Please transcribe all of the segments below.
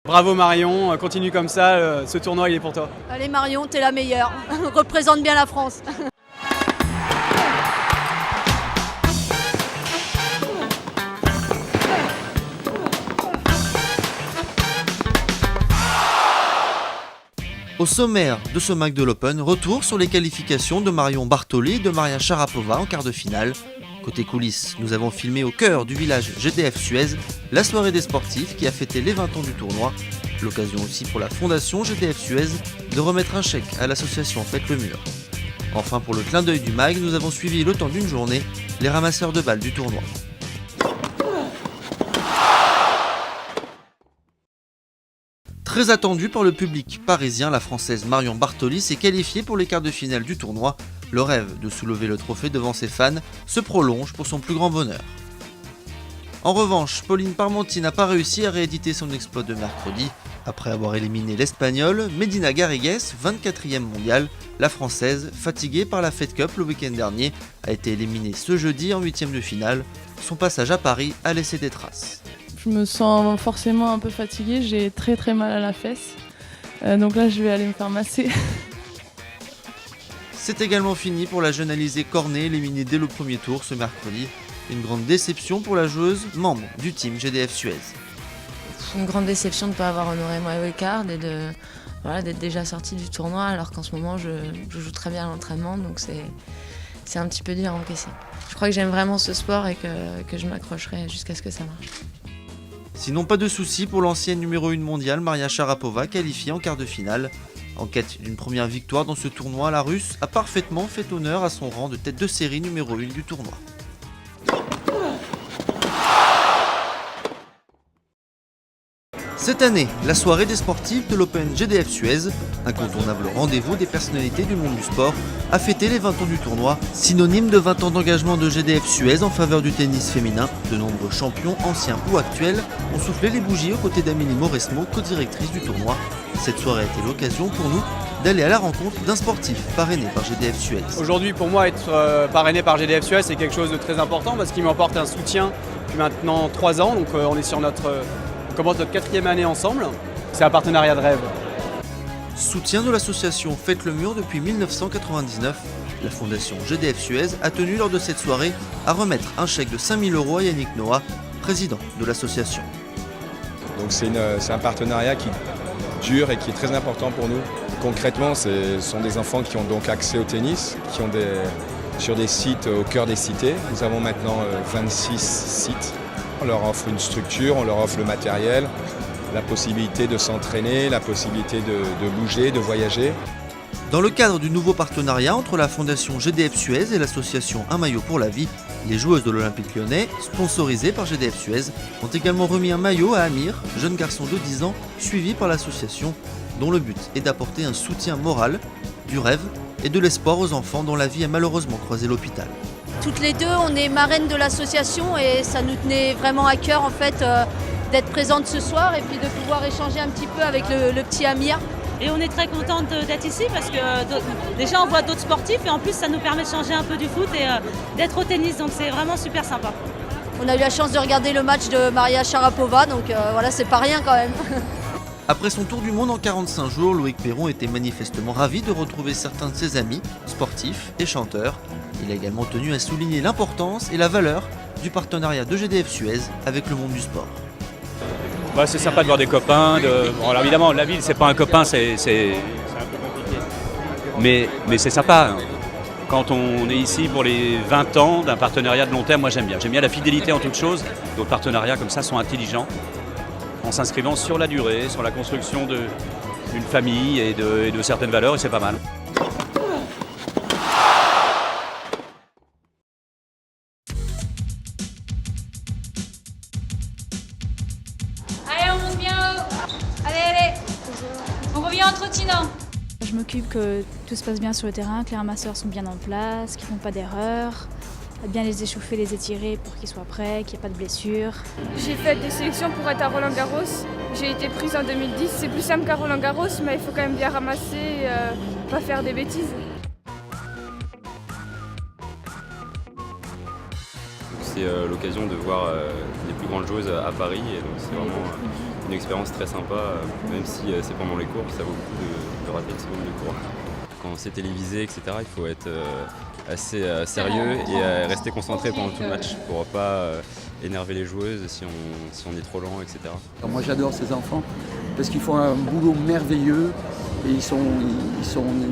Bravo Marion, continue comme ça, ce tournoi il est pour toi. Allez Marion, t'es la meilleure. Représente bien la France. Au sommaire de ce MAC de l'Open, retour sur les qualifications de Marion Bartoli et de Maria Sharapova en quart de finale. Côté coulisses, nous avons filmé au cœur du village GDF Suez la soirée des sportifs qui a fêté les 20 ans du tournoi. L'occasion aussi pour la fondation GDF Suez de remettre un chèque à l'association Faites le Mur. Enfin, pour le clin d'œil du MAG, nous avons suivi le temps d'une journée les ramasseurs de balles du tournoi. Très attendue par le public parisien, la Française Marion Bartoli s'est qualifiée pour les quarts de finale du tournoi. Le rêve de soulever le trophée devant ses fans se prolonge pour son plus grand bonheur. En revanche, Pauline Parmentier n'a pas réussi à rééditer son exploit de mercredi. Après avoir éliminé l'Espagnole Medina Garrigues, 24e mondiale, la Française, fatiguée par la Fed Cup le week-end dernier, a été éliminée ce jeudi en 8e de finale. Son passage à Paris a laissé des traces. Je me sens forcément un peu fatiguée, j'ai très mal à la fesse. Donc là je vais aller me faire masser. C'est également fini pour la jeune Alizée Cornet, éliminée dès le premier tour ce mercredi. Une grande déception pour la joueuse, membre du team GDF Suez. Une grande déception de ne pas avoir honoré mon wildcard et d'être déjà sortie du tournoi alors qu'en ce moment je joue très bien à l'entraînement, donc c'est un petit peu dur à encaisser. Je crois que j'aime vraiment ce sport et que je m'accrocherai jusqu'à ce que ça marche. Sinon, pas de soucis pour l'ancienne numéro 1 mondiale Maria Sharapova, qualifiée en quart de finale. En quête d'une première victoire dans ce tournoi, la Russe a parfaitement fait honneur à son rang de tête de série numéro 1 du tournoi. Cette année, la soirée des sportifs de l'Open GDF Suez, incontournable rendez-vous des personnalités du monde du sport, a fêté les 20 ans du tournoi, synonyme de 20 ans d'engagement de GDF Suez en faveur du tennis féminin. De nombreux champions, anciens ou actuels, ont soufflé les bougies aux côtés d'Amélie Mauresmo, co-directrice du tournoi. Cette soirée a été l'occasion pour nous d'aller à la rencontre d'un sportif parrainé par GDF Suez. Aujourd'hui pour moi être parrainé par GDF Suez c'est quelque chose de très important parce qu'il m'apporte un soutien depuis maintenant 3 ans, donc on est sur on commence notre 4e année ensemble. C'est un partenariat de rêve. Soutien de l'association Faites le Mur depuis 1999, la fondation GDF Suez a tenu lors de cette soirée à remettre un chèque de 5 000 € à Yannick Noah, président de l'association. Donc c'est un partenariat qui dure et qui est très important pour nous. Concrètement, ce sont des enfants qui ont donc accès au tennis, qui ont sur des sites au cœur des cités. Nous avons maintenant 26 sites. On leur offre une structure, on leur offre le matériel, la possibilité de s'entraîner, la possibilité de bouger, de voyager. Dans le cadre du nouveau partenariat entre la fondation GDF Suez et l'association Un maillot pour la vie, les joueuses de l'Olympique lyonnais, sponsorisées par GDF Suez, ont également remis un maillot à Amir, jeune garçon de 10 ans, suivi par l'association, dont le but est d'apporter un soutien moral, du rêve et de l'espoir aux enfants dont la vie a malheureusement croisé l'hôpital. Toutes les deux, on est marraines de l'association et ça nous tenait vraiment à cœur en fait d'être présentes ce soir et puis de pouvoir échanger un petit peu avec le petit Amir. Et on est très contente d'être ici parce que déjà on voit d'autres sportifs et en plus ça nous permet de changer un peu du foot et d'être au tennis, donc c'est vraiment super sympa. On a eu la chance de regarder le match de Maria Sharapova, donc voilà, c'est pas rien quand même. Après son tour du monde en 45 jours, Loïc Perron était manifestement ravi de retrouver certains de ses amis, sportifs et chanteurs. Il a également tenu à souligner l'importance et la valeur du partenariat de GDF Suez avec le monde du sport. Bah, c'est sympa de voir des copains. Bon, alors évidemment, la ville, c'est pas un copain, c'est un peu compliqué. Mais c'est sympa. Quand on est ici pour les 20 ans d'un partenariat de long terme, moi j'aime bien. J'aime bien la fidélité en toute chose. Nos partenariats comme ça sont intelligents, en s'inscrivant sur la durée, sur la construction d'une famille et de certaines valeurs, et c'est pas mal. Allez, on monte bien haut. Allez. On revient en trottinant. Je m'occupe que tout se passe bien sur le terrain, que les ramasseurs sont bien en place, qu'ils ne font pas d'erreurs, bien les échauffer, les étirer pour qu'ils soient prêts, qu'il n'y ait pas de blessures. J'ai fait des sélections pour être à Roland Garros. J'ai été prise en 2010. C'est plus simple qu'à Roland Garros, mais il faut quand même bien ramasser, pas faire des bêtises. C'est l'occasion de voir les plus grandes joueuses à Paris, et donc c'est vraiment une expérience très sympa, même si c'est pendant les cours, ça vaut le coup de rater une seconde de cours. Quand c'est télévisé, etc., il faut être assez sérieux et rester concentré pendant tout le match pour ne pas énerver les joueuses si on est trop lent, etc. Moi j'adore ces enfants parce qu'ils font un boulot merveilleux et ils sont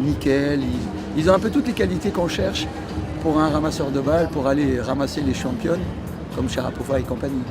nickel, ils ont un peu toutes les qualités qu'on cherche pour un ramasseur de balles, pour aller ramasser les championnes comme Sharapova et compagnie.